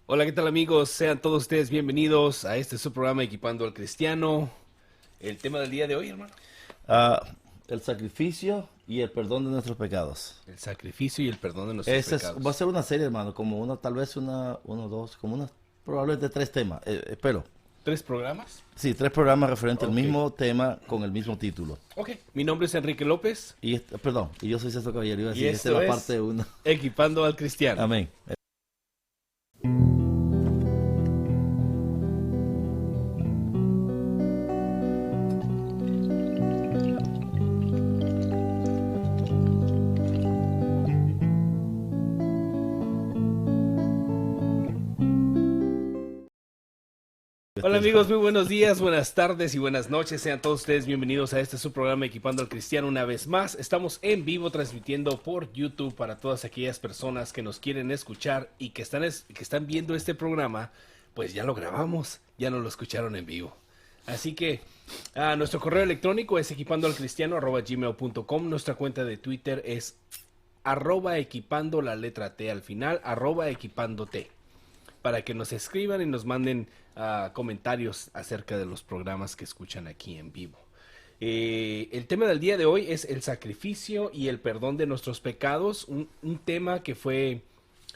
Hola, ¿qué tal amigos? Sean todos ustedes bienvenidos a este su programa Equipando al Cristiano. El tema del día de hoy, hermano. Ah, el sacrificio y el perdón de nuestros pecados. El sacrificio y el perdón de nuestros Va a pecados. ser una serie, hermano, como una, tal vez uno, dos, como unas, probablemente tres temas. Espero. ¿Tres programas? Sí, tres programas referentes al Ok. mismo tema con el mismo título. Ok. Mi nombre es Enrique López Perdón, y yo soy César Caballero, iba a y decir, esta es esto la es parte uno. Equipando al Cristiano. Amén. Hola amigos, muy buenos días, buenas tardes y buenas noches. Sean todos ustedes bienvenidos a este su programa Equipando al Cristiano una vez más. Estamos en vivo transmitiendo por YouTube para todas aquellas personas que nos quieren escuchar y que están viendo este programa, pues ya lo grabamos, ya no lo escucharon en vivo. Así que nuestro correo electrónico es equipandoalcristiano@gmail.com. Nuestra cuenta de Twitter es @equipando la letra T al final, @equipando-T, para que nos escriban y nos manden comentarios acerca de los programas que escuchan aquí en vivo. El tema del día de hoy es el sacrificio y el perdón de nuestros pecados, un tema que fue,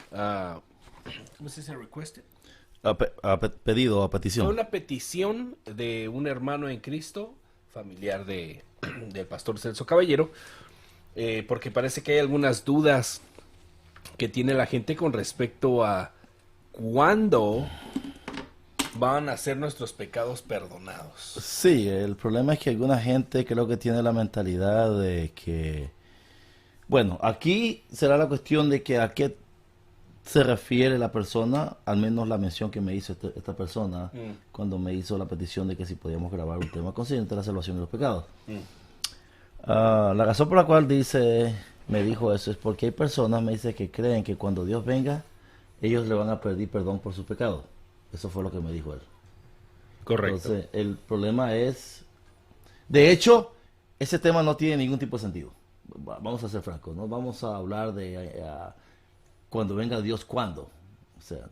¿cómo se dice? Requested. Pedido, a Fue petición. una petición de un hermano en Cristo, familiar del pastor Celso Caballero, porque parece que hay algunas dudas que tiene la gente con respecto a cuándo van a ser nuestros pecados perdonados. Sí, el problema es que alguna gente creo que tiene la mentalidad de que, bueno, aquí será la cuestión de que a qué se refiere la persona, al menos la mención que me hizo esta persona cuando me hizo la petición de que si podíamos grabar un tema consciente de la salvación de los pecados. La razón por la cual me dijo eso es porque hay personas, me dice, que creen que cuando Dios venga, ellos le van a pedir perdón por sus pecados. Eso fue lo que me dijo él. Correcto. Entonces, el problema es, de hecho, ese tema no tiene ningún tipo de sentido. Vamos a ser francos, no vamos a hablar de cuando venga Dios, ¿cuándo? O sea,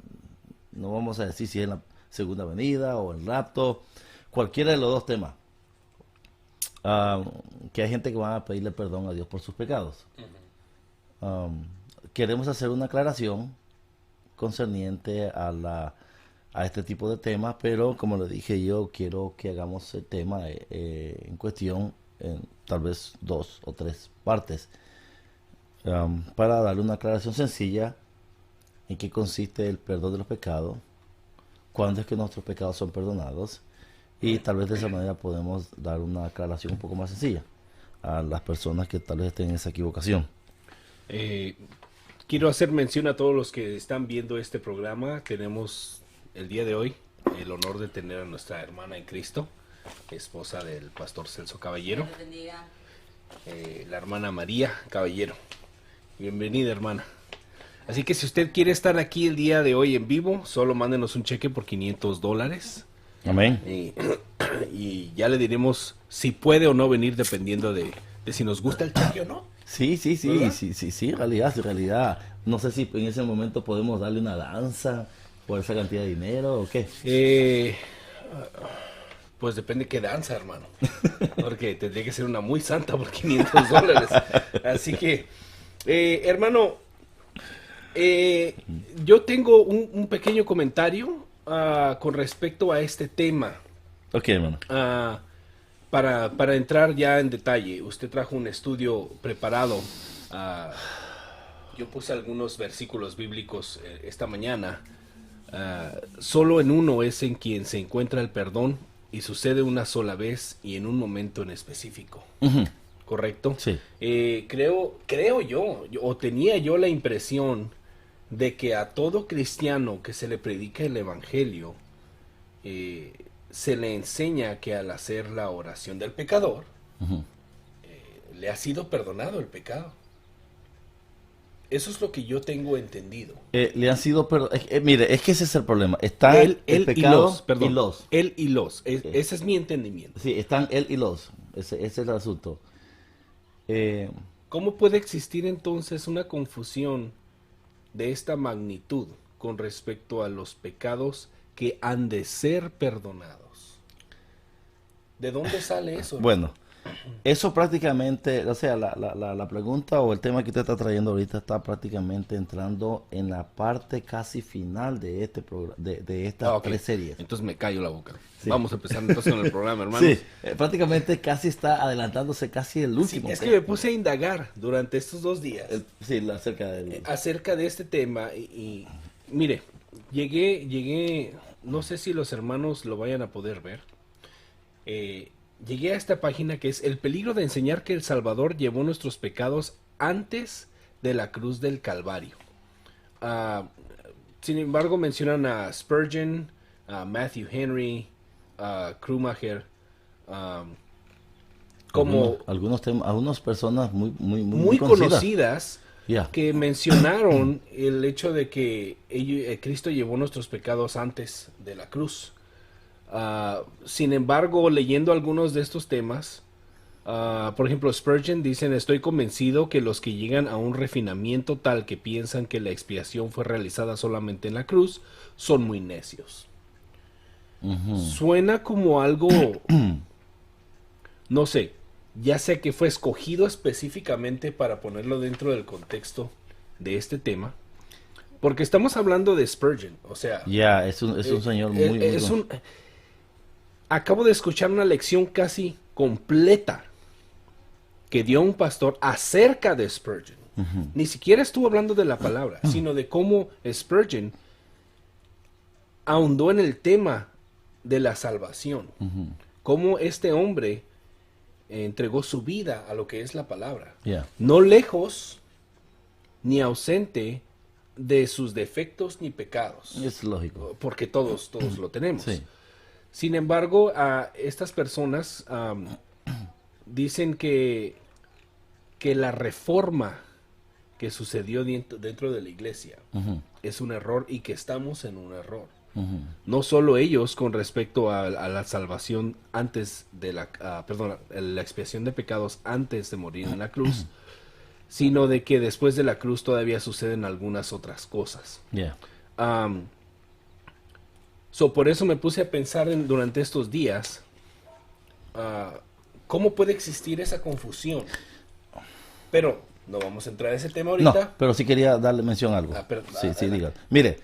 no vamos a decir si es en la segunda venida o el rapto, cualquiera de los dos temas. Ah, que hay gente que va a pedirle perdón a Dios por sus pecados. Um, Queremos hacer una aclaración concerniente a este tipo de temas, pero como le dije, yo quiero que hagamos el tema en cuestión en tal vez dos o tres partes, para darle una aclaración sencilla en qué consiste el perdón de los pecados, cuándo es que nuestros pecados son perdonados, y tal vez de esa manera podemos dar una aclaración un poco más sencilla a las personas que tal vez estén en esa equivocación. Eh, Quiero hacer mención a todos los que están viendo este programa. Tenemos el día de hoy el honor de tener a nuestra hermana en Cristo, esposa del pastor Celso Caballero, Dios les bendiga. La hermana María Caballero. Bienvenida, hermana. Así que si usted quiere estar aquí el día de hoy en vivo, solo mándenos un cheque por $500 Amén. y ya le diremos si puede o no venir dependiendo de si nos gusta el cheque o no. Sí, sí, sí, ¿Verdad? sí, sí, sí, en realidad. No sé si en ese momento podemos darle una danza por esa cantidad de dinero o qué. Pues depende qué danza, hermano. Porque tendría que ser una muy santa por $500. Así que, hermano, yo tengo un pequeño comentario con respecto a este tema. Ok, hermano. Para entrar ya en detalle, usted trajo un estudio preparado. Yo puse algunos versículos bíblicos esta mañana. Solo en uno es en quien se encuentra el perdón y sucede una sola vez y en un momento en específico. ¿Correcto? Sí. Creo o tenía yo la impresión de que a todo cristiano que se le predica el evangelio, se le enseña que al hacer la oración del pecador, le ha sido perdonado el pecado. Eso es lo que yo tengo entendido. Le han sido, mire, es que ese es el problema. Está el pecado perdón, y los. él y los. Ok. Ese es mi entendimiento. Sí, están él y los. Ese es el asunto. Eh, ¿Cómo puede existir entonces una confusión de esta magnitud con respecto a los pecados que han de ser perdonados. ¿De dónde sale eso? Bueno, eso prácticamente, o sea, la pregunta o el tema que usted está trayendo ahorita está prácticamente entrando en la parte casi final de este de estas Ok. 3 series. Entonces me callo la boca. Sí. Vamos a empezar entonces con el programa, hermanos. Sí, prácticamente casi está adelantándose casi el Sí, último. es que me puse a indagar durante estos 2 días Sí, acerca del... acerca de este tema y mire, llegué, no sé si los hermanos lo vayan a poder ver. Llegué a esta página que es el peligro de enseñar que el Salvador llevó nuestros pecados antes de la cruz del Calvario. Sin embargo, mencionan a Spurgeon, a Matthew Henry, a Krummacher, como algunas personas muy conocidas Ya. que mencionaron el hecho de que Cristo llevó nuestros pecados antes de la cruz. Sin embargo, leyendo algunos de estos temas, por ejemplo, Spurgeon dicen: estoy convencido que los que llegan a un refinamiento tal que piensan que la expiación fue realizada solamente en la cruz son muy necios. Suena como algo, no sé, ya sé que fue escogido específicamente para ponerlo dentro del contexto de este tema, porque estamos hablando de Spurgeon, o sea, Ya, es un señor muy... acabo de escuchar una lección casi completa que dio un pastor acerca de Spurgeon. Ni siquiera estuvo hablando de la palabra, sino de cómo Spurgeon ahondó en el tema de la salvación. Cómo este hombre entregó su vida a lo que es la palabra. Ya. No lejos ni ausente de sus defectos ni pecados. Es lógico. Porque todos lo tenemos. Sí. Sin embargo, estas personas dicen que la reforma que sucedió dentro de la iglesia es un error y que estamos en un error. No solo ellos con respecto a la salvación antes de la expiación de pecados antes de morir en la cruz, sino de que después de la cruz todavía suceden algunas otras cosas. Ya. Por eso me puse a pensar durante estos días, ¿cómo puede existir esa confusión? Pero no vamos a entrar a ese tema ahorita. No, pero sí quería darle mención a algo. Sí, diga. Mire,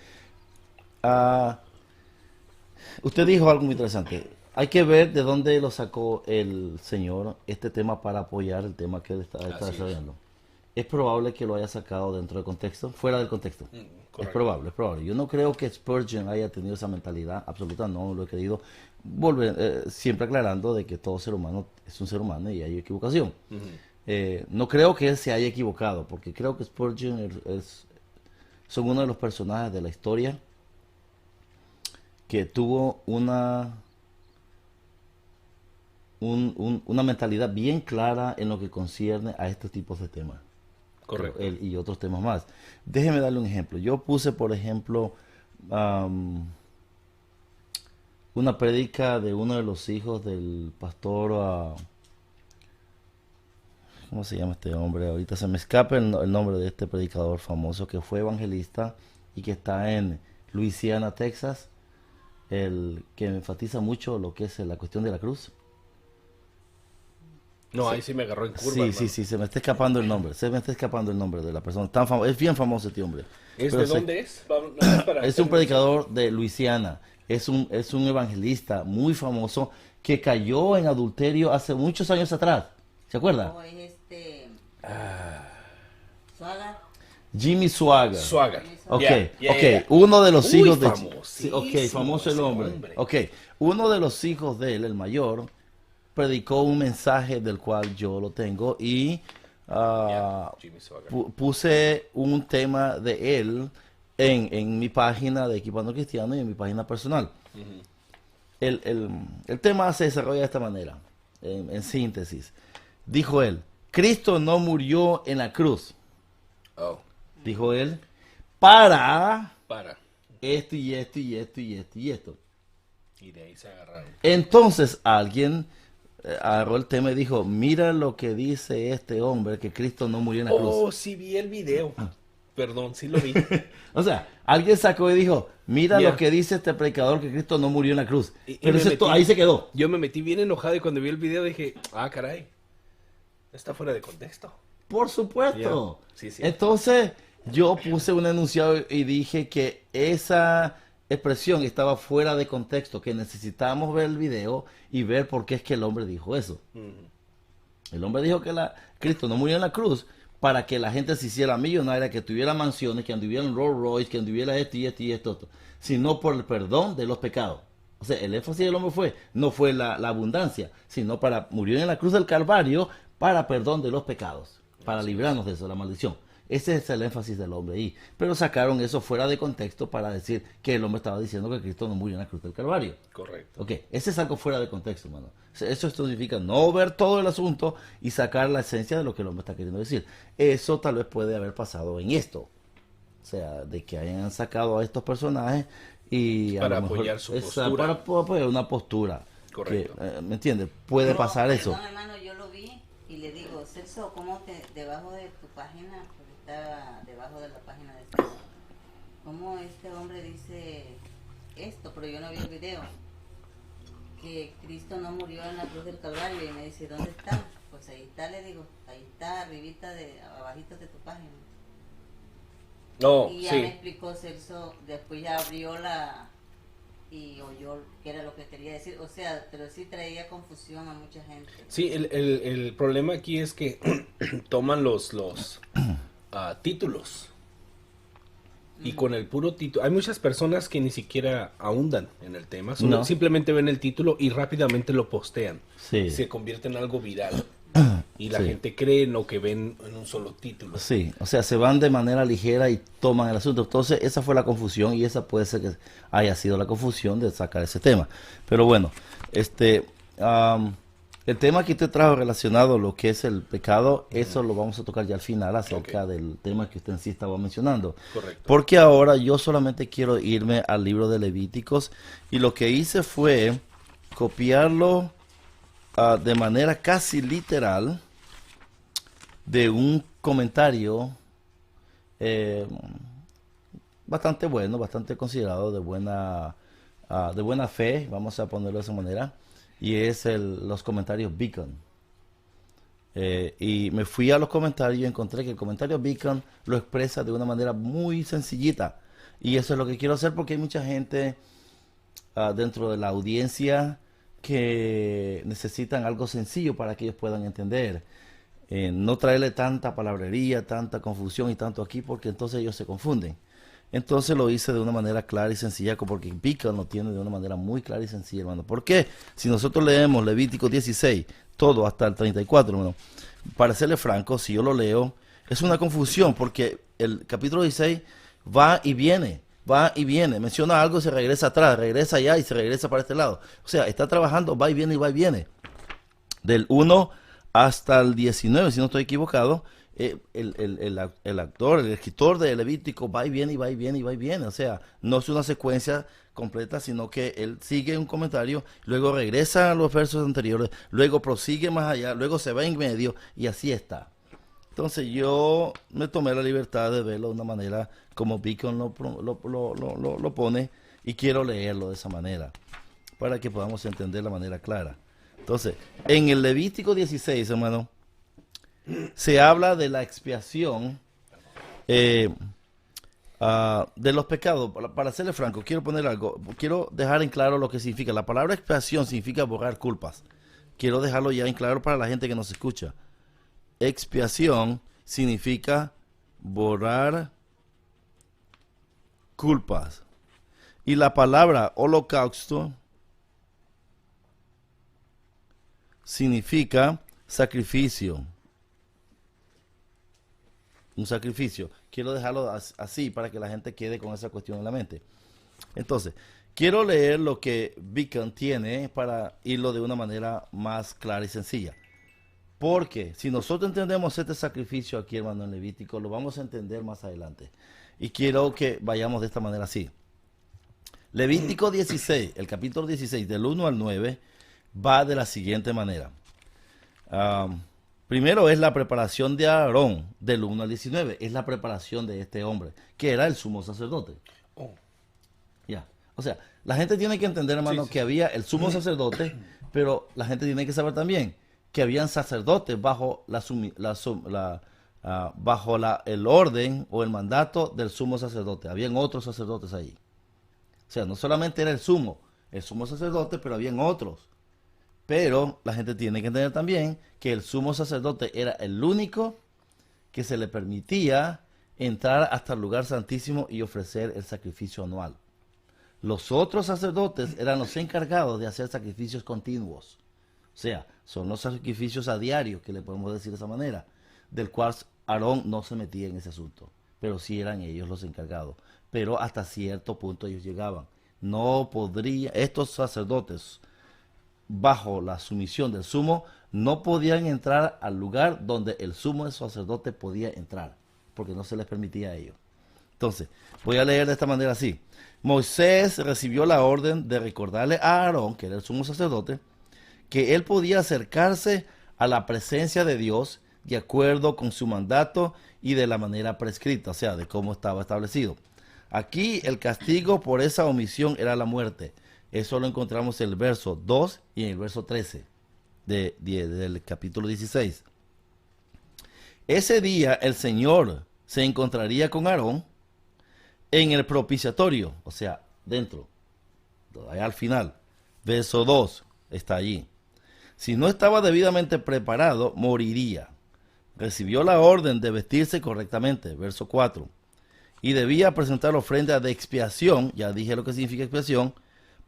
usted dijo algo muy interesante. Hay que ver de dónde lo sacó el Señor este tema para apoyar el tema que él está desarrollando. Es probable que lo haya sacado dentro del contexto, fuera del contexto. Es probable. Yo no creo que Spurgeon haya tenido esa mentalidad absoluta, no lo he querido. Siempre aclarando de que todo ser humano es un ser humano y hay equivocación. No creo que él se haya equivocado, porque creo que Spurgeon son uno de los personajes de la historia que tuvo una mentalidad bien clara en lo que concierne a estos tipos de temas. Correcto. Él y otros temas más. Déjeme darle un ejemplo. Yo puse, por ejemplo, una prédica de uno de los hijos del pastor, ¿cómo se llama este hombre? Ahorita se me escapa el nombre de este predicador famoso que fue evangelista y que está en Louisiana, Texas, el que enfatiza mucho lo que es la cuestión de la cruz. No, ahí sí me agarró en curva. Sí, se me está escapando el nombre. De la persona. Es bien famoso este hombre. ¿De dónde es? Es un predicador de Luisiana. Es un evangelista muy famoso que cayó en adulterio hace muchos años atrás. ¿Se acuerda? No, es Swaggart. Jimmy Swaggart. Swaggart. Ok. Yeah. Uno de los hijos de... famosísimo famoso el ese hombre. Ok, uno de los hijos de él, el mayor, predicó un mensaje del cual yo lo tengo y Jimmy Swaggart. puse un tema de él en mi página de Equipando Cristiano y en mi página personal. El tema se desarrolla de esta manera, en síntesis. Dijo él: Cristo no murió en la cruz. Dijo él, para esto y esto y esto y esto y esto. Y de ahí se agarraron. Entonces alguien agarró el tema y dijo: mira lo que dice este hombre, que Cristo no murió en la cruz. Sí vi el video. Perdón, sí lo vi. O sea, alguien sacó y dijo, mira Ya. lo que dice este predicador que Cristo no murió en la cruz. Y Pero me ese metí- ahí se quedó. Yo me metí bien enojado y cuando vi el video dije, ah, caray, está fuera de contexto. Por supuesto. Ya. Sí, sí. Entonces, yo puse un enunciado y dije que esa expresión estaba fuera de contexto, que necesitábamos ver el video y ver por qué es que el hombre dijo eso. El hombre dijo que Cristo no murió en la cruz para que la gente se hiciera millonaria, que tuviera mansiones, que anduviera en Rolls Royce, que anduviera esto y esto y esto, sino por el perdón de los pecados. O sea, el énfasis del hombre no fue la abundancia, sino murió en la cruz del Calvario para perdón de los pecados, para librarnos de eso, la maldición. Ese es el énfasis del hombre ahí. Pero sacaron eso fuera de contexto para decir que el hombre estaba diciendo que Cristo no murió en la cruz del Calvario. Correcto. Ok, ese es algo fuera de contexto, hermano. Eso significa no ver todo el asunto y sacar la esencia de lo que el hombre está queriendo decir. Eso tal vez puede haber pasado en esto. O sea, de que hayan sacado a estos personajes y Para a lo mejor apoyar su postura. para apoyar una postura. Correcto. Que, ¿me entiendes? Puede Pero, pasar eso. perdón, hermano, yo lo vi y le digo, Celso, ¿cómo debajo de tu página, porque está debajo de la página de Celso, cómo este hombre dice esto? Pero yo no vi el video. Que Cristo no murió en la cruz del Calvario. Y me dice, ¿dónde está? Pues ahí está, le digo, ahí está, arribita, abajito de tu página. No, Y ya sí. me explicó Celso, después ya abrió y oyó qué era lo que quería decir. O sea, pero sí traía confusión a mucha gente. Sí, el problema aquí es que toman los títulos. Y con el puro título, hay muchas personas que ni siquiera ahondan en el tema, No. simplemente ven el título y rápidamente lo postean. Sí. Se convierte en algo viral. Y la Sí. gente cree en lo que ven en un solo título. Sí, o sea, se van de manera ligera y toman el asunto. Entonces, esa fue la confusión y esa puede ser que haya sido la confusión de sacar ese tema. Pero bueno, el tema que usted trajo relacionado a lo que es el pecado, eso lo vamos a tocar ya al final acerca del tema que usted en sí estaba mencionando. Correcto. Porque ahora yo solamente quiero irme al libro de Levíticos y lo que hice fue copiarlo de manera casi literal de un comentario bastante bueno, bastante considerado de buena fe, vamos a ponerlo de esa manera, y es los comentarios Beacon. Y me fui a los comentarios y encontré que el comentario Beacon lo expresa de una manera muy sencillita, y eso es lo que quiero hacer porque hay mucha gente dentro de la audiencia que necesitan algo sencillo para que ellos puedan entender. No traerle tanta palabrería, tanta confusión y tanto aquí, porque entonces ellos se confunden. Entonces lo hice de una manera clara y sencilla, porque Beacon lo tiene de una manera muy clara y sencilla, hermano. ¿Por qué? Si nosotros leemos Levítico 16, todo hasta el 34, hermano, para serle franco, si yo lo leo, es una confusión, porque el capítulo 16 va y viene. Menciona algo y se regresa atrás, regresa allá y se regresa para este lado. O sea, está trabajando, va y viene y va y viene. Del 1 hasta el 19, si no estoy equivocado, el actor, el escritor de Levítico va y viene y va y viene y va y viene. O sea, no es una secuencia completa, sino que él sigue un comentario, luego regresa a los versos anteriores, luego prosigue más allá, luego se va en medio y así está. Entonces yo me tomé la libertad de verlo de una manera como Beacon lo pone y quiero leerlo de esa manera para que podamos entender la manera clara. Entonces, en el Levítico 16, hermano, se habla de la expiación de los pecados. Para serle franco, quiero poner algo, quiero dejar en claro lo que significa. La palabra expiación significa borrar culpas. Quiero dejarlo ya en claro para la gente que nos escucha. Expiación significa borrar culpas. Y la palabra holocausto significa sacrificio. Un sacrificio. Quiero dejarlo así para que la gente quede con esa cuestión en la mente. Entonces, quiero leer lo que Beacon tiene para irlo de una manera más clara y sencilla. Porque si nosotros entendemos este sacrificio aquí, hermano, en Levítico, lo vamos a entender más adelante. Y quiero que vayamos de esta manera así. Levítico 16, el capítulo 16, del 1 al 9, va de la siguiente manera. Primero es la preparación de Aarón, del 1 al 19. Es la preparación de este hombre, que era el sumo sacerdote. Oh. Ya. O sea, la gente tiene que entender, hermano, que había el sumo sacerdote, pero la gente tiene que saber también que habían sacerdotes bajo el orden o el mandato del sumo sacerdote. Habían otros sacerdotes ahí. O sea, no solamente era el sumo sacerdote, pero habían otros. Pero la gente tiene que entender también que el sumo sacerdote era el único que se le permitía entrar hasta el lugar santísimo y ofrecer el sacrificio anual. Los otros sacerdotes eran los encargados de hacer sacrificios continuos. O sea, son los sacrificios a diario, que le podemos decir de esa manera, del cual Aarón no se metía en ese asunto, pero sí eran ellos los encargados. Pero hasta cierto punto ellos llegaban. No podría, estos sacerdotes, bajo la sumisión del sumo, no podían entrar al lugar donde el sumo sacerdote podía entrar, porque no se les permitía a ellos. Entonces, voy a leer de esta manera así. Moisés recibió la orden de recordarle a Aarón, que era el sumo sacerdote, que él podía acercarse a la presencia de Dios de acuerdo con su mandato y de la manera prescrita, o sea, de cómo estaba establecido. Aquí el castigo por esa omisión era la muerte. Eso lo encontramos en el verso 2 y en el verso 13 del capítulo 16. Ese día el Señor se encontraría con Aarón en el propiciatorio, o sea, dentro, allá al final. Verso 2 está allí. Si no estaba debidamente preparado, moriría. Recibió la orden de vestirse correctamente, verso 4. Y debía presentar ofrenda de expiación, ya dije lo que significa expiación,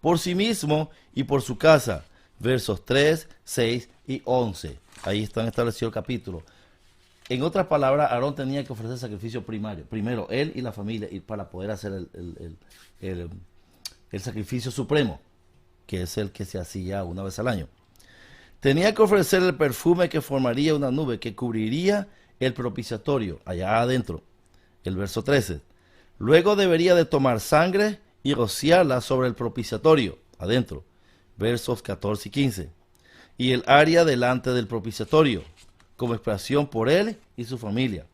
por sí mismo y por su casa, versos 3, 6 y 11. Ahí están establecidos el capítulo. En otras palabras, Aarón tenía que ofrecer sacrificio primario. Primero, él y la familia, y para poder hacer el sacrificio supremo, que es el que se hacía una vez al año. Tenía que ofrecer el perfume que formaría una nube que cubriría el propiciatorio, allá adentro. El verso 13. Luego debería de tomar sangre y rociarla sobre el propiciatorio, adentro. Versos 14 y 15. Y el área delante del propiciatorio, como expiación por él y su familia.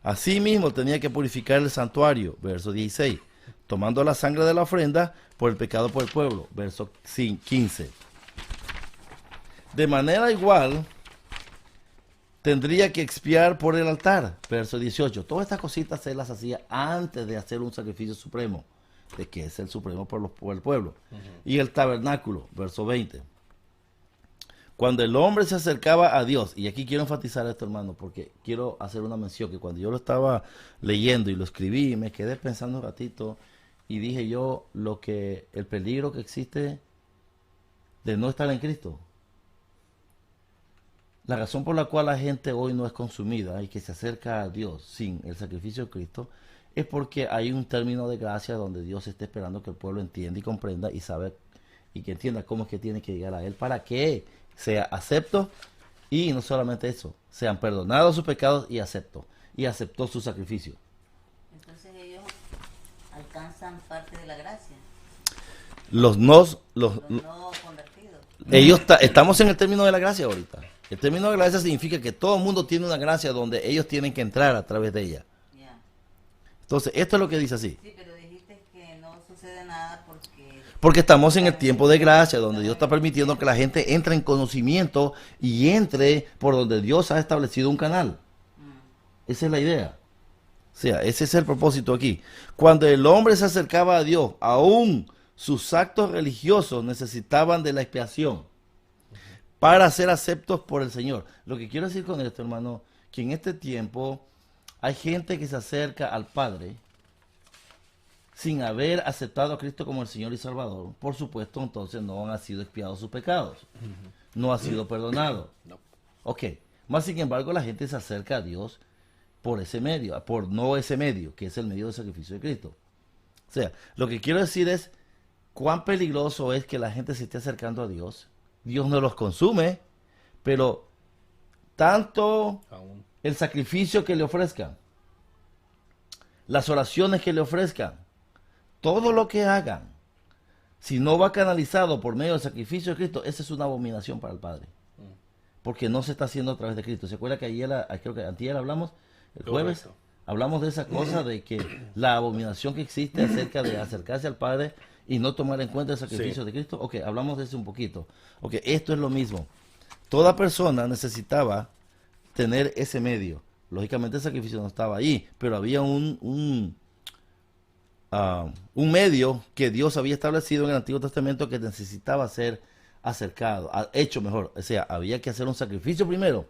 Asimismo tenía que purificar el santuario, verso 16, tomando la sangre de la ofrenda por el pecado por el pueblo, verso 15. De manera igual, tendría que expiar por el altar, verso 18. Todas estas cositas se las hacía antes de hacer un sacrificio supremo, de que es el supremo por el pueblo. Y el tabernáculo, verso 20. Cuando el hombre se acercaba a Dios, y aquí quiero enfatizar esto, hermano, porque quiero hacer una mención, que cuando yo lo estaba leyendo y lo escribí, me quedé pensando un ratito, y dije yo, el peligro que existe de no estar en Cristo. La razón por la cual la gente hoy no es consumida y que se acerca a Dios sin el sacrificio de Cristo es porque hay un término de gracia donde Dios está esperando que el pueblo entienda y comprenda y sabe y que entienda cómo es que tiene que llegar a Él para que sea acepto y no solamente eso, sean perdonados sus pecados y aceptó su sacrificio. Entonces ellos alcanzan parte de la gracia. Los no convertidos. Estamos en el término de la gracia ahorita. El término de gracia significa que todo el mundo tiene una gracia donde ellos tienen que entrar a través de ella. Yeah. Entonces, esto es lo que dice así. Sí, pero dijiste que no sucede nada Porque estamos en el tiempo de gracia, donde Dios está permitiendo que la gente entre en conocimiento y entre por donde Dios ha establecido un canal. Esa es la idea. O sea, ese es el propósito aquí. Cuando el hombre se acercaba a Dios, aún sus actos religiosos necesitaban de la expiación para ser aceptos por el Señor. Lo que quiero decir con esto, hermano, que en este tiempo hay gente que se acerca al Padre sin haber aceptado a Cristo como el Señor y Salvador. Por supuesto, entonces no han sido expiados sus pecados. No ha sido perdonado. No. Ok. Más sin embargo, la gente se acerca a Dios por ese medio, por no ese medio, que es el medio del sacrificio de Cristo. O sea, lo que quiero decir es cuán peligroso es que la gente se esté acercando a Dios. Dios no los consume, pero tanto el sacrificio que le ofrezcan, las oraciones que le ofrezcan, todo lo que hagan, si no va canalizado por medio del sacrificio de Cristo, esa es una abominación para el Padre. porque no se está haciendo a través de Cristo. ¿Se acuerda que ayer, creo que antier hablamos, el jueves, Correcto. hablamos de esa cosa de que la abominación que existe acerca de acercarse al Padre y no tomar en cuenta el sacrificio de Cristo? Ok, hablamos de eso un poquito. Ok, esto es lo mismo. Toda persona necesitaba tener ese medio. Lógicamente el sacrificio no estaba ahí, pero había un medio que Dios había establecido en el Antiguo Testamento que necesitaba ser acercado, hecho mejor. O sea, había que hacer un sacrificio primero.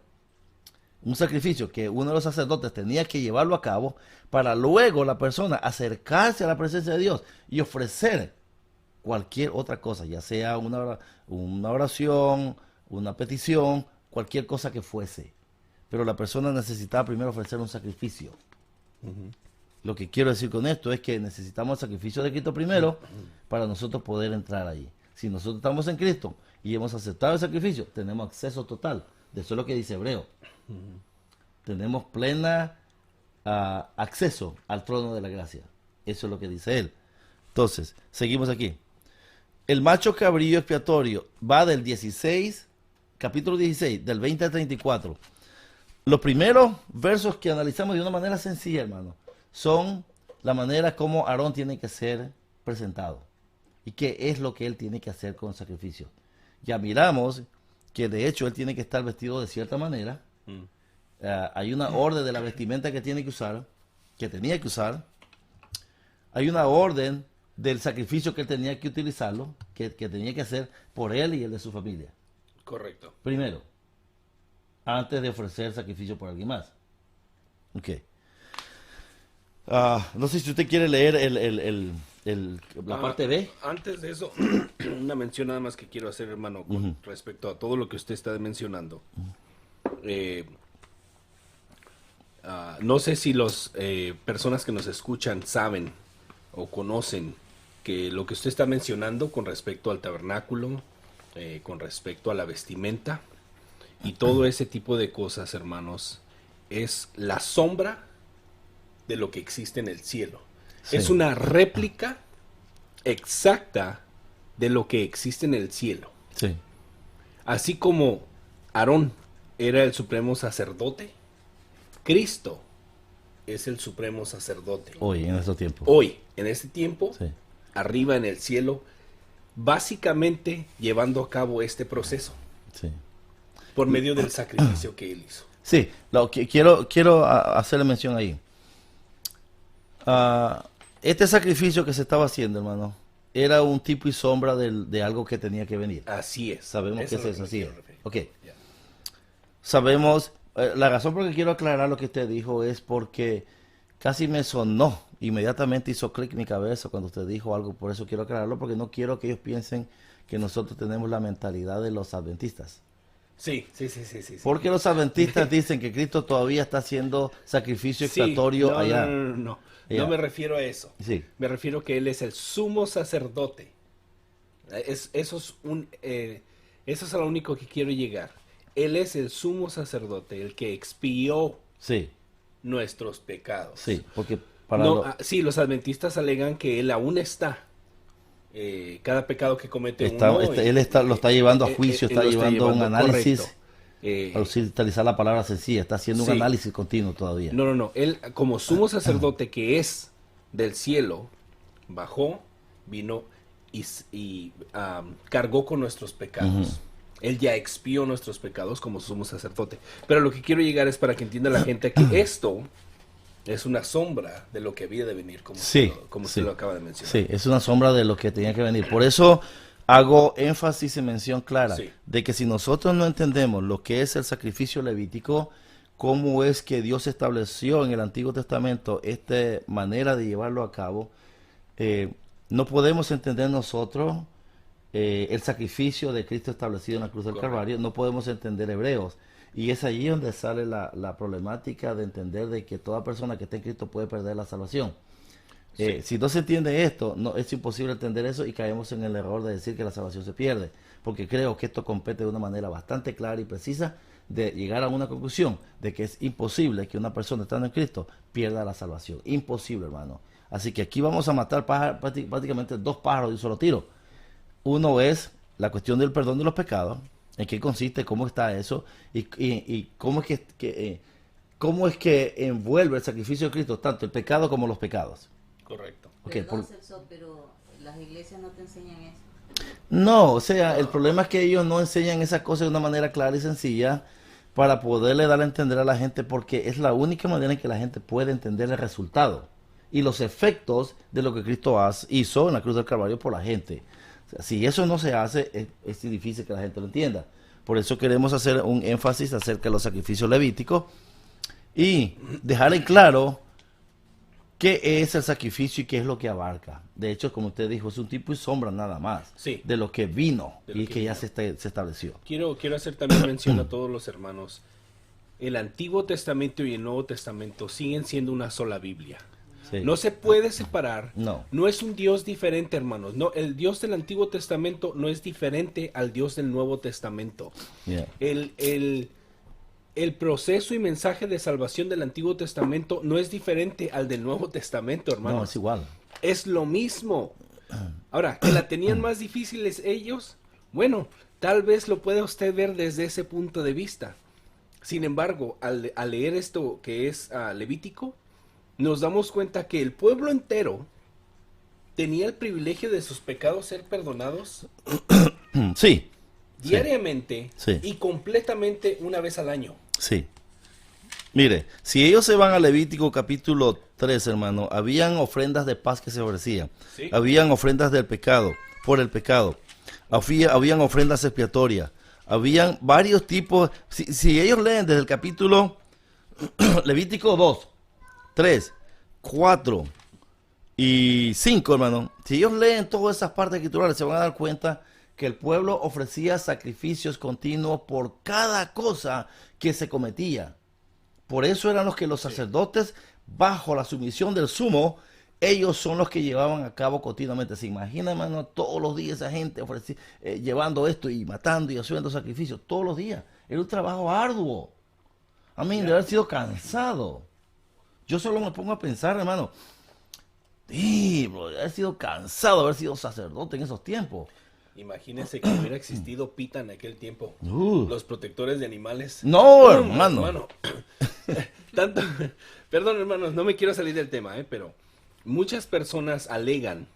Un sacrificio que uno de los sacerdotes tenía que llevarlo a cabo para luego la persona acercarse a la presencia de Dios y ofrecer cualquier otra cosa, ya sea una oración, una petición, cualquier cosa que fuese. Pero la persona necesitaba primero ofrecer un sacrificio. Lo que quiero decir con esto es que necesitamos el sacrificio de Cristo primero para nosotros poder entrar ahí. Si nosotros estamos en Cristo y hemos aceptado el sacrificio, tenemos acceso total. De eso es lo que dice Hebreo. Tenemos plena acceso al trono de la gracia. Eso es lo que dice él. Entonces, seguimos aquí. El macho cabrío expiatorio va del 16, capítulo 16, del 20 al 34. Los primeros versos que analizamos de una manera sencilla, hermano, son la manera como Aarón tiene que ser presentado y qué es lo que él tiene que hacer con sacrificio. Ya miramos que de hecho él tiene que estar vestido de cierta manera. Hay una orden de la vestimenta que tiene que usar, que tenía que usar. Hay una orden del sacrificio que él tenía que utilizarlo, que tenía que hacer por él y el de su familia. Correcto. Primero, antes de ofrecer sacrificio por alguien más. Ok. No sé si usted quiere leer la parte B. Antes de eso, una mención nada más que quiero hacer, hermano, con respecto a todo lo que usted está mencionando. No sé si las personas que nos escuchan saben o conocen que lo que usted está mencionando con respecto al tabernáculo, con respecto a la vestimenta y todo ese tipo de cosas, hermanos, es la sombra de lo que existe en el cielo. Sí. Es una réplica exacta de lo que existe en el cielo. Sí. Así como Aarón era el supremo sacerdote, Cristo es el supremo sacerdote. Hoy, en este tiempo. Hoy, en este tiempo, sí, arriba en el cielo, básicamente llevando a cabo este proceso. Sí. Por medio del sacrificio que él hizo. Sí, lo que quiero hacerle mención ahí. Este sacrificio que se estaba haciendo, hermano, era un tipo y sombra de algo que tenía que venir. Así es. Sabemos que es así. Ok. Yeah. Sabemos, la razón por la que quiero aclarar lo que usted dijo es porque casi me sonó, inmediatamente hizo clic en mi cabeza cuando usted dijo algo, por eso quiero aclararlo, porque no quiero que ellos piensen que nosotros tenemos la mentalidad de los adventistas. Sí. Porque los adventistas dicen que Cristo todavía está haciendo sacrificio expiatorio allá. No me refiero a eso. Sí. Me refiero que él es el sumo sacerdote. Eso es a lo único que quiero llegar. Él es el sumo sacerdote, el que expió nuestros pecados. Sí, porque sí, los adventistas alegan que él aún está. Cada pecado que comete él lo está llevando a juicio, está llevando un análisis. Para utilizar la palabra sencilla, está haciendo un análisis continuo todavía. No. Él, como sumo sacerdote que es del cielo, bajó, vino y cargó con nuestros pecados. Él ya expió nuestros pecados como sumo sacerdote. Pero lo que quiero llegar es para que entienda la gente que esto es una sombra de lo que había de venir, como usted lo acaba de mencionar. Sí, es una sombra de lo que tenía que venir. Por eso hago énfasis y mención clara de que si nosotros no entendemos lo que es el sacrificio levítico, cómo es que Dios estableció en el Antiguo Testamento esta manera de llevarlo a cabo, no podemos entender nosotros el sacrificio de Cristo establecido en la cruz del Calvario, no podemos entender Hebreos. Y es allí donde sale la problemática de entender de que toda persona que esté en Cristo puede perder la salvación. Si no se entiende esto, es imposible entender eso y caemos en el error de decir que la salvación se pierde, porque creo que esto compete de una manera bastante clara y precisa de llegar a una conclusión de que es imposible que una persona estando en Cristo pierda la salvación. Imposible, hermano. Así que aquí vamos a matar prácticamente dos pájaros de un solo tiro. Uno es la cuestión del perdón de los pecados, ¿En qué consiste? ¿Cómo está eso? Y cómo es cómo es que envuelve el sacrificio de Cristo tanto el pecado como los pecados. Correcto. Okay, Perdón, Celso, pero las iglesias no te enseñan eso. No, o sea, el problema es que ellos no enseñan esas cosas de una manera clara y sencilla para poderle dar a entender a la gente, porque es la única manera en que la gente puede entender el resultado y los efectos de lo que Cristo hizo en la cruz del Calvario por la gente. O sea, si eso no se hace, es difícil que la gente lo entienda. Por eso queremos hacer un énfasis acerca de los sacrificios levíticos y dejar en claro qué es el sacrificio y qué es lo que abarca. De hecho, como usted dijo, es un tipo y sombra nada más de lo que vino y que ya se estableció. Quiero hacer también mención a todos los hermanos. El Antiguo Testamento y el Nuevo Testamento siguen siendo una sola Biblia. Sí. No se puede separar. No. No es un Dios diferente, hermanos. No, el Dios del Antiguo Testamento no es diferente al Dios del Nuevo Testamento. Yeah. El proceso y mensaje de salvación del Antiguo Testamento no es diferente al del Nuevo Testamento, hermanos. No, es igual. Es lo mismo. Ahora, que la tenían más difíciles ellos, bueno, tal vez lo pueda usted ver desde ese punto de vista. Sin embargo, al leer esto que es Levítico, nos damos cuenta que el pueblo entero tenía el privilegio de sus pecados ser perdonados Sí. diariamente Sí. y completamente una vez al año. Sí. Mire, si ellos se van a Levítico capítulo 3, hermano, habían ofrendas de paz que se ofrecían. Sí. Habían ofrendas del pecado, por el pecado. Habían ofrendas expiatorias. Habían varios tipos. Si ellos leen desde el capítulo Levítico 2, 3, 4 y 5, hermano, si ellos leen todas esas partes escriturales, se van a dar cuenta que el pueblo ofrecía sacrificios continuos por cada cosa que se cometía. Por eso eran los que los sacerdotes, bajo la sumisión del sumo, ellos son los que llevaban a cabo continuamente. Se imagina, hermano, todos los días esa gente llevando esto y matando y haciendo sacrificios todos los días. Era un trabajo arduo. A mí de haber sido cansado. Yo solo me pongo a pensar, hermano, de haber sido cansado de haber sido sacerdote en esos tiempos. Imagínense que hubiera existido PETA en aquel tiempo. Los protectores de animales. No, hermano. Tanto, perdón, hermanos, no me quiero salir del tema, pero muchas personas alegan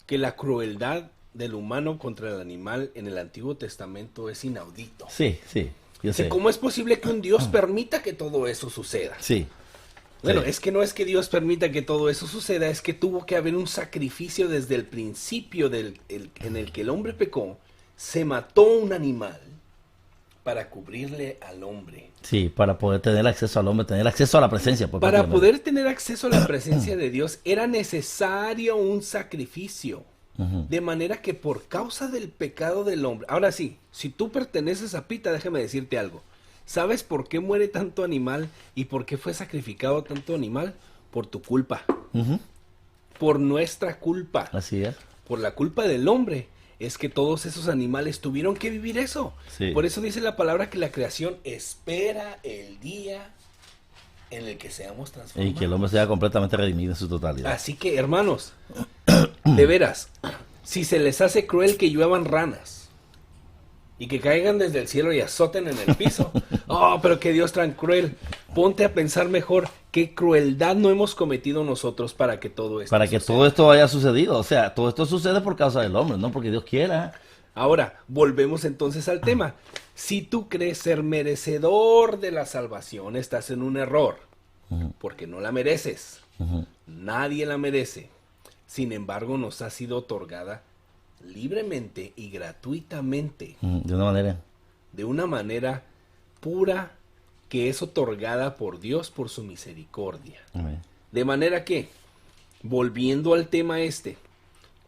que la crueldad del humano contra el animal en el Antiguo Testamento es inaudito. Sí, yo sé. ¿Cómo es posible que un Dios permita que todo eso suceda? Sí. Bueno, Sí. es que no es que Dios permita que todo eso suceda, es que tuvo que haber un sacrificio desde el principio en el que el hombre pecó. Se mató un animal para cubrirle al hombre. Sí, para poder tener acceso al hombre, tener acceso a la presencia. Pues, Para poder tener acceso a la presencia de Dios era necesario un sacrificio. De manera que por causa del pecado del hombre... Ahora sí, si tú perteneces a PETA, déjame decirte algo. ¿Sabes por qué muere tanto animal y por qué fue sacrificado tanto animal? Por tu culpa. Por nuestra culpa. Así es. Por la culpa del hombre. Es que todos esos animales tuvieron que vivir eso. Sí. Por eso dice la palabra que la creación espera el día en el que seamos transformados. Y que el hombre sea completamente redimido en su totalidad. Así que, hermanos, de veras, si se les hace cruel que lluevan ranas y que caigan desde el cielo y azoten en el piso, oh, pero que Dios tan cruel. Ponte a pensar mejor qué crueldad no hemos cometido nosotros para que todo esto Para que suceda. todo esto haya sucedido. O sea, todo esto sucede por causa del hombre, no porque Dios quiera. Ahora, volvemos entonces al tema. Si tú crees ser merecedor de la salvación, estás en un error, porque no la mereces. Nadie la merece. Sin embargo, nos ha sido otorgada libremente y gratuitamente, de una manera pura que es otorgada por Dios por su misericordia. Amén. De manera que, volviendo al tema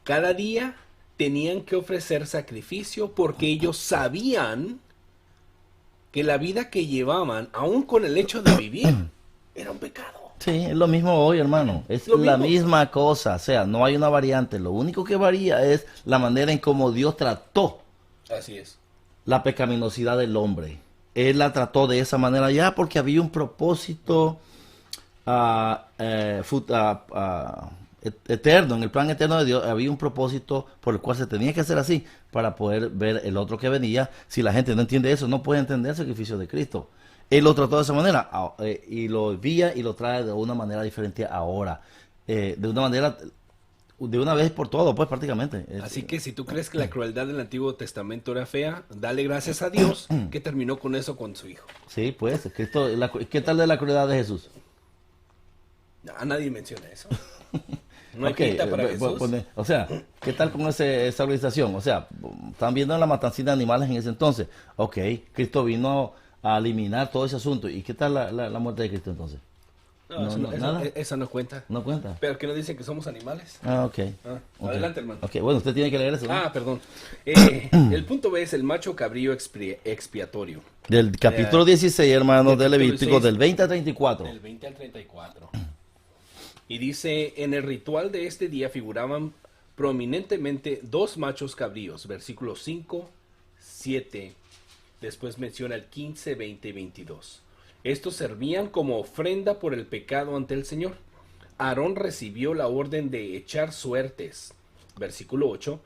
cada día tenían que ofrecer sacrificio porque ellos sabían que la vida que llevaban, aun con el hecho de vivir, era un pecado. Sí, es lo mismo hoy, hermano. Es Lo la mismo. misma cosa. O sea, no hay una variante. Lo único que varía es la manera en cómo Dios trató Así es. la pecaminosidad del hombre. Él la trató de esa manera ya porque había un propósito eterno, en el plan eterno de Dios, había un propósito por el cual se tenía que hacer así para poder ver el otro que venía. Si la gente no entiende eso, no puede entender el sacrificio de Cristo. Él lo trató de esa manera y lo envía y lo trae de una manera diferente ahora. De una manera, de una vez por todo, pues prácticamente. Así que si tú crees que la crueldad del Antiguo Testamento era fea, dale gracias a Dios que terminó con eso con su hijo. Sí, pues, Cristo, ¿qué tal de la crueldad de Jesús? A nadie menciona eso. No hay Okay, pinta para Jesús. o sea, ¿qué tal con esa organización? O sea, están viendo la matanza de animales en ese entonces. Ok, Cristo vino a eliminar todo ese asunto. ¿Y qué tal la muerte de Cristo entonces? No, esa no cuenta. ¿No cuenta? Pero que nos dicen que somos animales. Ok. Okay. Adelante, hermano. Ok, bueno, usted tiene que leer eso, ¿no? Perdón. El punto B es el macho cabrío expiatorio. Del capítulo 16, hermano, de Levítico, del 20 al 34. Del 20 al 34. Y dice, en el ritual de este día figuraban prominentemente 2 machos cabríos, versículos 5, 7, después menciona el 15, 20 y 22. Estos servían como ofrenda por el pecado ante el Señor. Aarón recibió la orden de echar suertes, versículo 8,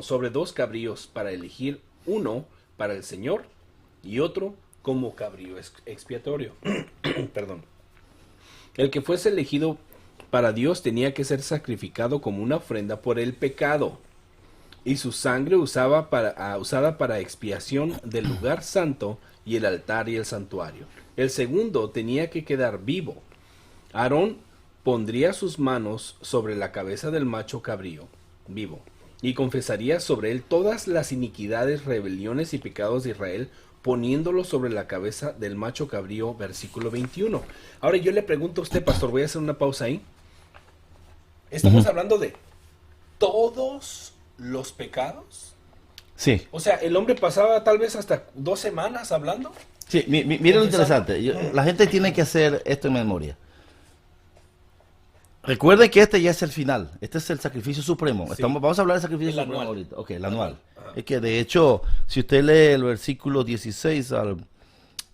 sobre 2 cabríos para elegir uno para el Señor y otro como cabrío expiatorio. Perdón. El que fuese elegido para Dios tenía que ser sacrificado como una ofrenda por el pecado, y su sangre usada para expiación del lugar santo y el altar y el santuario. El segundo tenía que quedar vivo. Aarón pondría sus manos sobre la cabeza del macho cabrío vivo y confesaría sobre él todas las iniquidades, rebeliones y pecados de Israel, poniéndolo sobre la cabeza del macho cabrío, versículo 21. Ahora yo le pregunto a usted, pastor, voy a hacer una pausa ahí. ¿Estamos hablando de todos los pecados? Sí. O sea, el hombre pasaba tal vez hasta 2 semanas hablando. Sí, mira lo interesante. La gente tiene que hacer esto en memoria. Recuerden que este ya es el final. Este es el sacrificio supremo. Sí. Vamos a hablar del sacrificio El supremo anual. ahorita. Ok, el anual. Ajá. Es que de hecho, si usted lee el versículo 16 al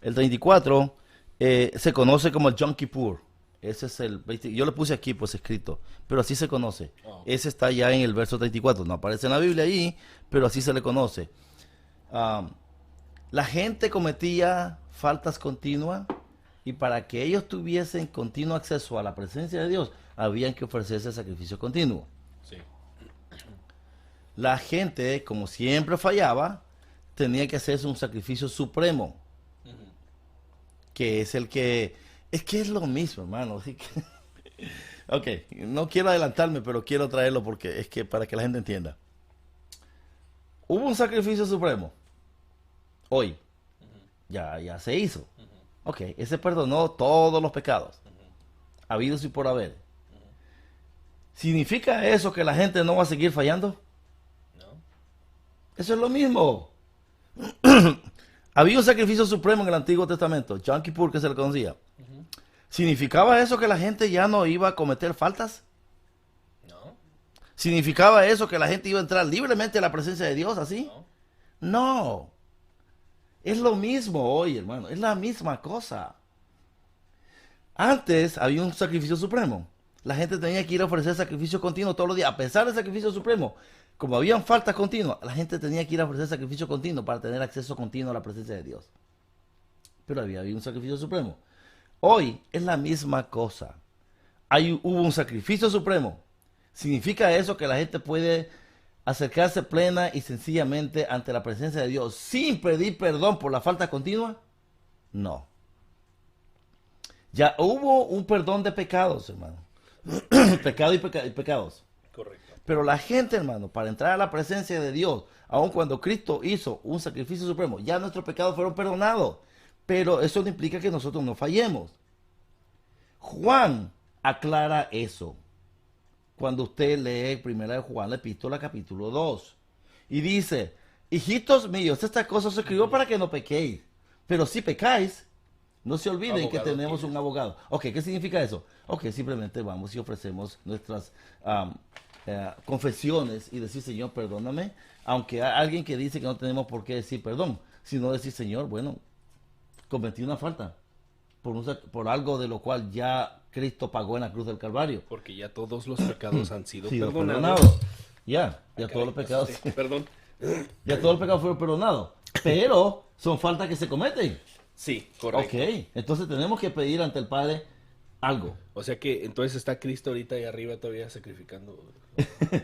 el 34, se conoce como el Yom Kippur. Ese es yo le puse aquí pues escrito, pero así se conoce. Ese está ya en el verso 34. No aparece en la Biblia ahí, pero así se le conoce. La gente cometía faltas continuas y para que ellos tuviesen continuo acceso a la presencia de Dios, habían que ofrecerse sacrificio continuo. Sí. La gente, como siempre fallaba, tenía que hacerse un sacrificio supremo, que es el que... Es que es lo mismo, hermano. Así que... Ok, no quiero adelantarme, pero quiero traerlo porque es que para que la gente entienda. Hubo un sacrificio supremo. Hoy. Ya se hizo. Ok, ese perdonó todos los pecados. Habidos y por haber. ¿Significa eso que la gente no va a seguir fallando? No. Eso es lo mismo. Había un sacrificio supremo en el Antiguo Testamento, Yom Kippur, que se le conocía. ¿Significaba eso que la gente ya no iba a cometer faltas? No. ¿Significaba eso que la gente iba a entrar libremente a la presencia de Dios así? No. Es lo mismo hoy, hermano. Es la misma cosa. Antes había un sacrificio supremo. La gente tenía que ir a ofrecer sacrificio continuo todos los días. A pesar del sacrificio supremo, como habían faltas continuas, la gente tenía que ir a ofrecer sacrificio continuo para tener acceso continuo a la presencia de Dios. Pero había un sacrificio supremo. Hoy es la misma cosa. Hubo un sacrificio supremo. ¿Significa eso que la gente puede acercarse plena y sencillamente ante la presencia de Dios sin pedir perdón por la falta continua? No. Ya hubo un perdón de pecados, hermano. Pecado y pecados. Correcto. Pero la gente, hermano, para entrar a la presencia de Dios, aun cuando Cristo hizo un sacrificio supremo, ya nuestros pecados fueron perdonados. Pero eso no implica que nosotros no fallemos. Juan aclara eso. Cuando usted lee 1 Juan, la epístola, capítulo 2. Y dice, hijitos míos, esta cosa se escribió para que no pequéis. Pero si pecáis, no se olviden Abogado que tenemos tiene. un abogado. Ok, ¿qué significa eso? Ok, simplemente vamos y ofrecemos nuestras confesiones y decir, Señor, perdóname. Aunque hay alguien que dice que no tenemos por qué decir perdón, sino decir, Señor, bueno, cometí una falta por algo de lo cual ya Cristo pagó en la cruz del Calvario. Porque ya todos los pecados han sido Sido perdonados. perdonados. Ya Caray, todos los pecados, sí, perdón. ya todos los pecados fueron perdonados. Pero son faltas que se cometen. Sí, correcto. Ok, entonces tenemos que pedir ante el Padre algo. O sea que entonces está Cristo ahorita ahí arriba todavía sacrificando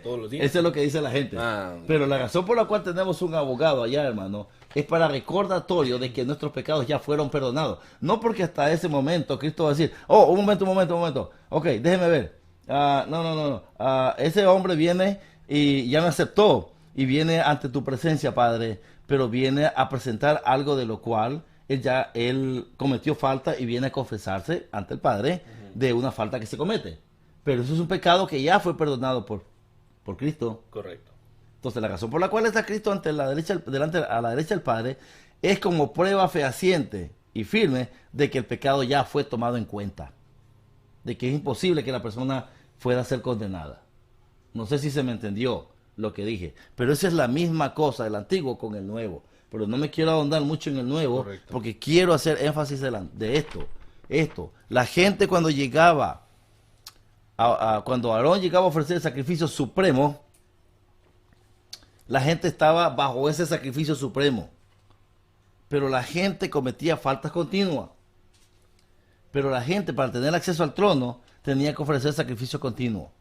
todos los días. Eso es lo que dice la gente. Ah. Pero la razón por la cual tenemos un abogado allá, hermano, es para recordatorio de que nuestros pecados ya fueron perdonados. No porque hasta ese momento Cristo va a decir, oh, un momento. Ok, déjeme ver. No. Ese hombre viene y ya me aceptó y viene ante tu presencia, Padre, pero viene a presentar algo de lo cual él cometió falta y viene a confesarse ante el Padre de una falta que se comete. Pero eso es un pecado que ya fue perdonado por Cristo. Correcto. Entonces la razón por la cual está Cristo a la derecha del Padre es como prueba fehaciente y firme de que el pecado ya fue tomado en cuenta. De que es imposible que la persona pueda ser condenada. No sé si se me entendió lo que dije, pero esa es la misma cosa del antiguo con el nuevo. Pero no me quiero ahondar mucho en el nuevo, correcto, porque quiero hacer énfasis de esto. La gente cuando llegaba, cuando Aarón llegaba a ofrecer el sacrificio supremo, la gente estaba bajo ese sacrificio supremo. Pero la gente cometía faltas continuas. Pero la gente, para tener acceso al trono, tenía que ofrecer sacrificio continuo.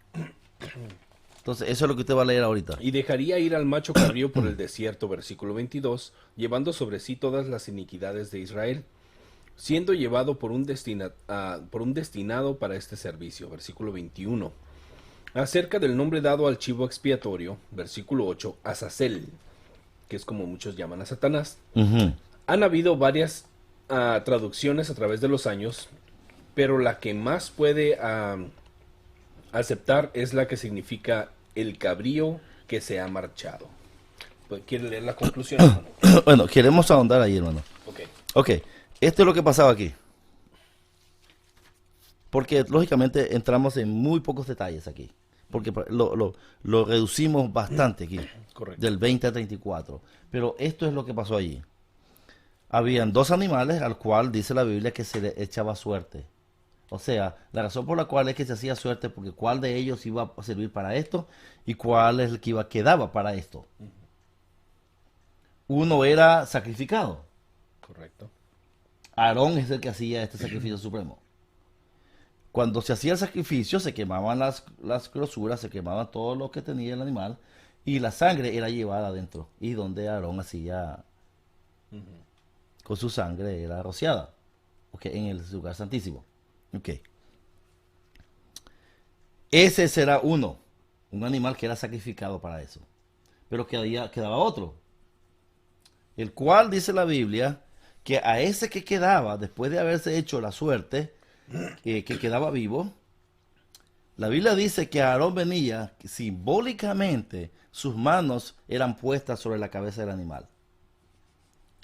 Entonces, eso es lo que usted va a leer ahorita. Y dejaría ir al macho cabrío por el desierto, versículo 22, llevando sobre sí todas las iniquidades de Israel, siendo llevado por un destinado para este servicio, versículo 21. Acerca del nombre dado al chivo expiatorio, versículo 8, Azazel, que es como muchos llaman a Satanás. Ujú. Han habido varias traducciones a través de los años, pero la que más puede aceptar es la que significa el cabrío que se ha marchado. Pues, ¿quiere leer la conclusión, hermano? Bueno, queremos ahondar ahí, hermano. Ok, esto es lo que pasaba aquí. Porque lógicamente entramos en muy pocos detalles aquí. Porque lo reducimos bastante aquí. Correcto. Del 20 a 34. Pero esto es lo que pasó allí. Habían dos animales al cual dice la Biblia que se le echaba suerte. O sea, la razón por la cual es que se hacía suerte porque cuál de ellos iba a servir para esto y cuál es el que quedaba para esto. Uno era sacrificado. Correcto. Aarón es el que hacía este sacrificio supremo. Cuando se hacía el sacrificio se quemaban las grosuras, se quemaban todo lo que tenía el animal y la sangre era llevada adentro. Y donde Aarón hacía con su sangre era rociada, en el lugar santísimo. Ese será un animal que era sacrificado para eso. Pero quedaba otro, el cual dice la Biblia que a ese que quedaba, después de haberse hecho la suerte, que quedaba vivo, la Biblia dice que Aarón venía, simbólicamente, sus manos eran puestas sobre la cabeza del animal.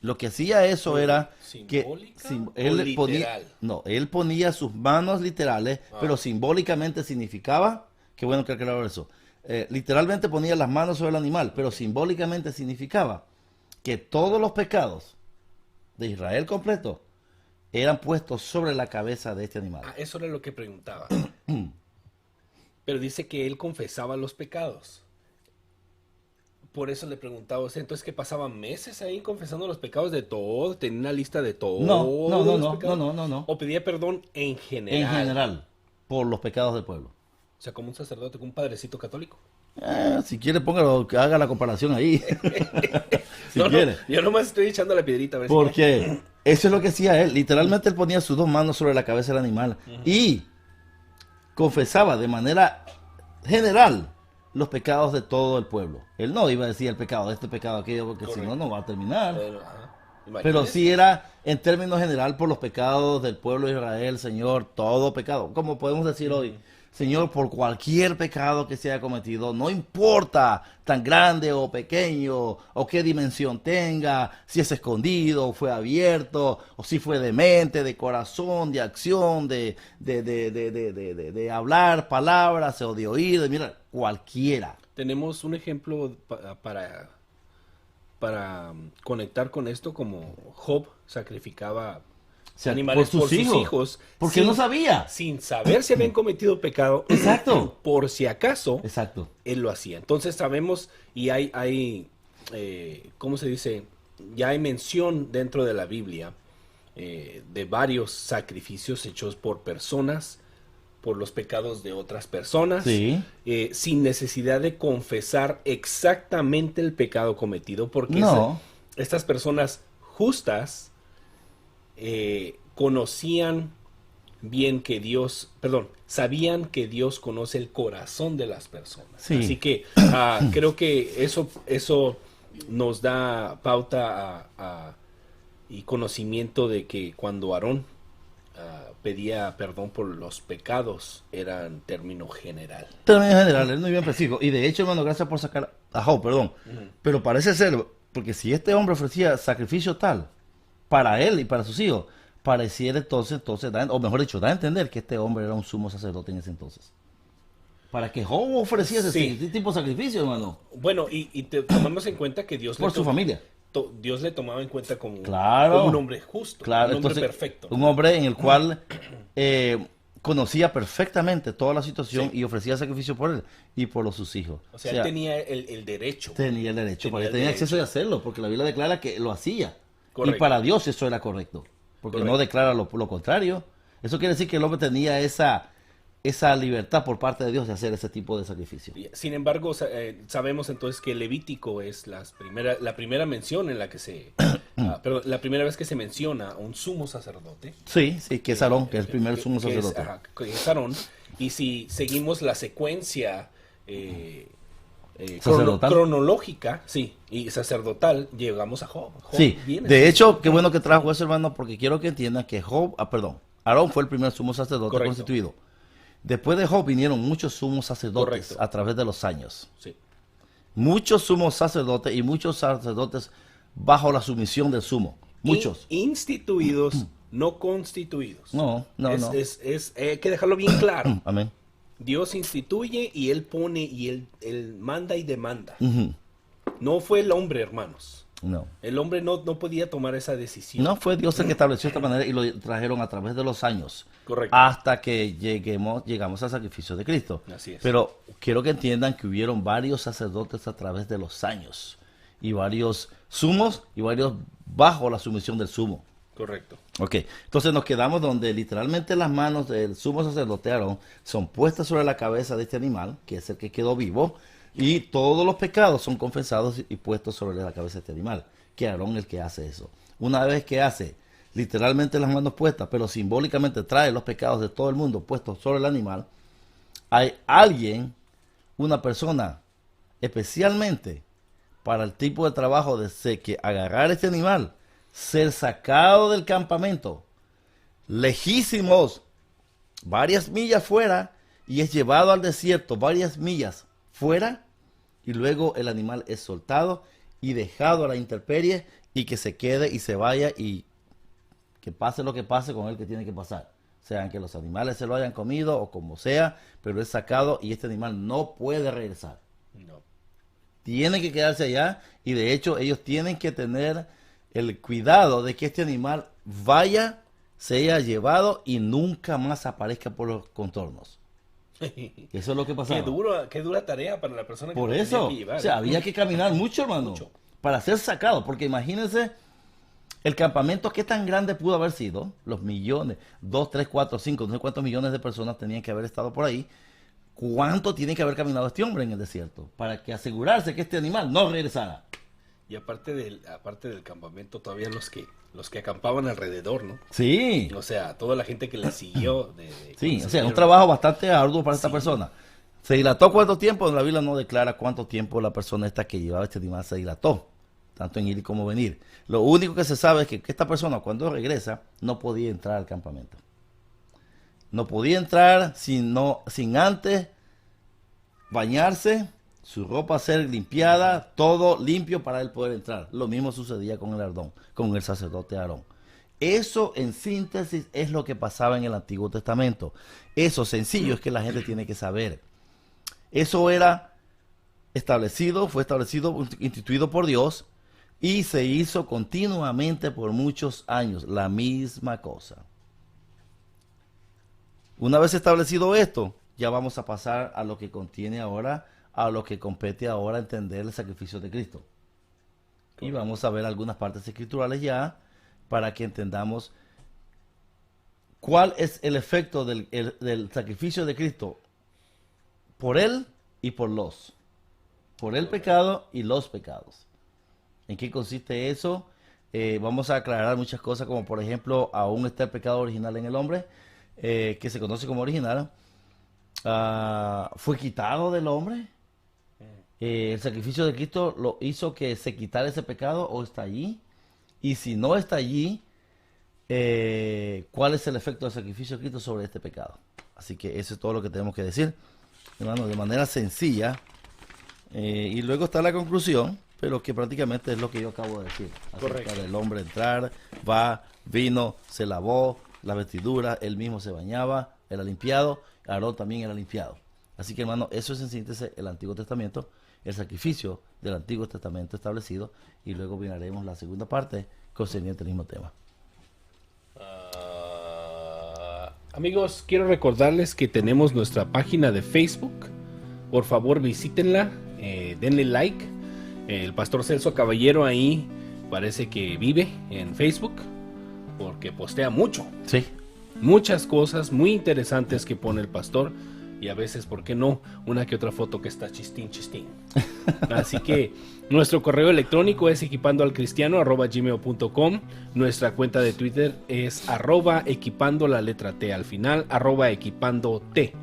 Lo que hacía eso era que él ponía sus manos literales, pero simbólicamente significaba, qué bueno que aclaró eso, literalmente ponía las manos sobre el animal, pero simbólicamente significaba que todos los pecados de Israel completo eran puestos sobre la cabeza de este animal. Eso era lo que preguntaba. Pero dice que él confesaba los pecados. Por eso le preguntaba, o sea, entonces que pasaban meses ahí confesando los pecados de todo, tenía una lista de todos los pecados. No. O pedía perdón en general. En general, por los pecados del pueblo. O sea, como un sacerdote, como un padrecito católico. Si quiere, póngalo, que haga la comparación ahí. Si quiere. Yo nomás estoy echando la piedrita. A ver Porque eso es lo que hacía él. Literalmente él ponía sus dos manos sobre la cabeza del animal y confesaba de manera general los pecados de todo el pueblo. Él no iba a decir el pecado de este, pecado de aquello, porque si no, no va a terminar. Pero sí era en términos general por los pecados del pueblo de Israel, Señor, todo pecado. Como podemos decir hoy, Señor, por cualquier pecado que se haya cometido, no importa tan grande o pequeño, o qué dimensión tenga, si es escondido, o fue abierto, o si fue de mente, de corazón, de acción, de hablar palabras, o de oír, mira, cualquiera. Tenemos un ejemplo para conectar con esto, como Job sacrificaba sea, animales por sus hijos. Porque no sabía. Sin saber si habían cometido pecado. Exacto. Por si acaso, Exacto. él lo hacía. Entonces sabemos, y hay ¿cómo se dice? Ya hay mención dentro de la Biblia de varios sacrificios hechos por personas, por los pecados de otras personas, Sí. sin necesidad de confesar exactamente el pecado cometido, porque No. estas personas justas conocían bien que Dios, perdón, sabían que Dios conoce el corazón de las personas. Sí. Así que creo que eso nos da pauta y conocimiento de que cuando Aarón pedía perdón por los pecados, era en término general. Término general, él no iba en específico. Y de hecho, hermano, gracias por sacar a Job, perdón. Pero parece ser, porque si este hombre ofrecía sacrificio tal para él y para sus hijos, pareciera entonces o mejor dicho, da a entender que este hombre era un sumo sacerdote en ese entonces. Para que Job ofrecía ese tipo de sacrificio, hermano. Bueno, y tomamos en cuenta que Dios Por su familia. Dios le tomaba en cuenta como, Claro. como un hombre justo, Claro, un hombre entonces, perfecto. un hombre en el cual conocía perfectamente toda la situación y ofrecía sacrificio por él y por sus hijos. O sea, él tenía el derecho. Tenía el derecho, Tenía el tenía derecho. acceso de hacerlo, porque la Biblia declara que lo hacía. Correcto. Y para Dios eso era correcto, porque Correcto. no declara lo contrario. Eso quiere decir que el hombre tenía esa libertad por parte de Dios de hacer ese tipo de sacrificio. Sin embargo, sabemos entonces que Levítico es la primera mención en la que perdón, la primera vez que se menciona a un sumo sacerdote. Sí, que es Aarón, que es el primer sumo sacerdote. Que es Aarón. Y si seguimos la secuencia Sacerdotal. cronológica, y sacerdotal, llegamos a Job. Sí, viene de así. hecho, qué bueno que trajo eso, hermano, porque quiero que entiendan que Aarón fue el primer sumo sacerdote Correcto. constituido. Después de Job vinieron muchos sumos sacerdotes Correcto. a través de los años. Sí. Muchos sumos sacerdotes y muchos sacerdotes bajo la sumisión del sumo. Muchos. Instituidos, no constituidos. No. Hay que dejarlo bien claro. Amén. Dios instituye y Él pone y él manda y demanda. Ujú. No fue el hombre, hermanos. No. El hombre no podía tomar esa decisión. No fue Dios el que estableció esta manera y lo trajeron a través de los años. Correcto. Hasta que llegamos al sacrificio de Cristo. Así es. Pero quiero que entiendan que hubieron varios sacerdotes a través de los años. Y varios sumos y varios bajo la sumisión del sumo. Correcto. Ok, entonces nos quedamos donde literalmente las manos del sumo sacerdote Aarón son puestas sobre la cabeza de este animal, que es el que quedó vivo, y todos los pecados son confesados y puestos sobre la cabeza de este animal, que Aarón es el que hace eso. Una vez que hace literalmente las manos puestas, pero simbólicamente trae los pecados de todo el mundo puestos sobre el animal, hay alguien, una persona, especialmente para el tipo de trabajo de que agarrar este animal, ser sacado del campamento, lejísimos, varias millas fuera, y es llevado al desierto varias millas fuera, y luego el animal es soltado y dejado a la intemperie, y que se quede y se vaya, y que pase lo que pase con él que tiene que pasar. Sean que los animales se lo hayan comido o como sea, pero es sacado y este animal no puede regresar. No. Tiene que quedarse allá, y de hecho ellos tienen que tener el cuidado de que este animal vaya, sea llevado y nunca más aparezca por los contornos. Eso es lo que pasaba. Qué dura tarea para la persona que Por lo eso, tenía que llevar. o sea, había que caminar mucho, hermano, Mucho. para ser sacado, porque imagínense el campamento qué tan grande pudo haber sido, los millones, 2, 3, 4, 5, no sé cuántos millones de personas tenían que haber estado por ahí. ¿Cuánto tiene que haber caminado este hombre en el desierto para que asegurarse que este animal no regresara? Y aparte del campamento, todavía los que acampaban alrededor, ¿no? Sí, O sea, toda la gente que le siguió. sí, o sea, un trabajo bastante arduo para esta persona. ¿Se dilató cuánto tiempo? La Biblia no declara cuánto tiempo la persona esta que llevaba este animal se dilató, tanto en ir como venir. Lo único que se sabe es que esta persona cuando regresa no podía entrar al campamento. No podía entrar sin antes bañarse, su ropa ser limpiada, todo limpio para él poder entrar. Lo mismo sucedía con el sacerdote Aarón. Eso en síntesis es lo que pasaba en el Antiguo Testamento. Eso sencillo es que la gente tiene que saber. Eso era fue establecido, instituido por Dios, Y se hizo continuamente por muchos años la misma cosa. Una vez establecido esto, ya vamos a pasar a lo que contiene ahora, a lo que compete ahora entender el sacrificio de Cristo. Y vamos a ver algunas partes escriturales ya para que entendamos cuál es el efecto del sacrificio de Cristo por él y por el pecado y los pecados. ¿En qué consiste eso? Vamos a aclarar muchas cosas, como por ejemplo, aún está el pecado original en el hombre, que se conoce como original. Fue quitado del hombre. El sacrificio de Cristo lo hizo que se quitara ese pecado, o está allí. Y si no está allí, ¿cuál es el efecto del sacrificio de Cristo sobre este pecado? Así que eso es todo lo que tenemos que decir, hermano, de manera sencilla. Y luego está la conclusión, pero que prácticamente es lo que yo acabo de decir. Correcto. El hombre entrar, vino, se lavó la vestidura, él mismo se bañaba, era limpiado, Aarón también era limpiado. Así que, hermano, eso es en síntesis el Antiguo Testamento, el sacrificio del Antiguo Testamento establecido, y luego miraremos la segunda parte concerniente al mismo tema. Amigos, quiero recordarles que tenemos nuestra página de Facebook. Por favor, visítenla, denle like. El pastor Celso Caballero ahí parece que vive en Facebook, porque postea mucho. Sí. Muchas cosas muy interesantes que pone el pastor, y a veces, ¿por qué no?, una que otra foto que está chistín. Así que nuestro correo electrónico es equipandoalcristiano@gmail.com. Nuestra cuenta de Twitter es @equipando la letra T al final, @equipandoT.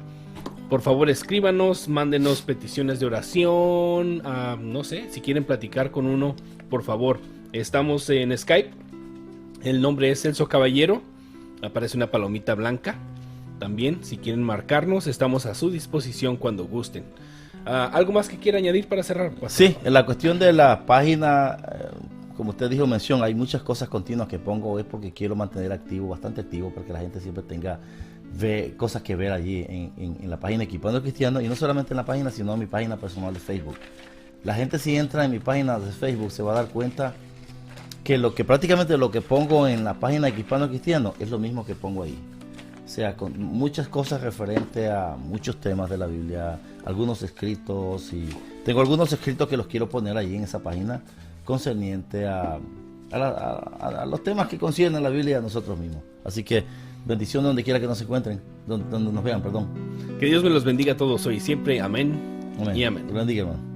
Por favor, escríbanos, mándenos peticiones de oración, no sé, si quieren platicar con uno, por favor. Estamos en Skype, el nombre es Celso Caballero, aparece una palomita blanca. También, si quieren marcarnos, estamos a su disposición cuando gusten. ¿Algo más que quiera añadir para cerrar, pastor? Sí, en la cuestión de la página, como usted dijo, hay muchas cosas continuas que pongo, es porque quiero mantener activo, bastante activo, para que la gente siempre tenga cosas que ver allí en la página Equipando al Cristiano, y no solamente en la página, sino en mi página personal de Facebook. La gente, si entra en mi página de Facebook, se va a dar cuenta que prácticamente lo que pongo en la página Equipando al Cristiano es lo mismo que pongo ahí. O sea, con muchas cosas referentes a muchos temas de la Biblia, algunos escritos, y tengo algunos escritos que los quiero poner allí en esa página concerniente a los temas que conciernen la Biblia a nosotros mismos. Así que bendición donde quiera que nos encuentren, donde nos vean, perdón. Que Dios me los bendiga a todos hoy y siempre. Amén. Amén. Y amén. Dios bendiga, hermano.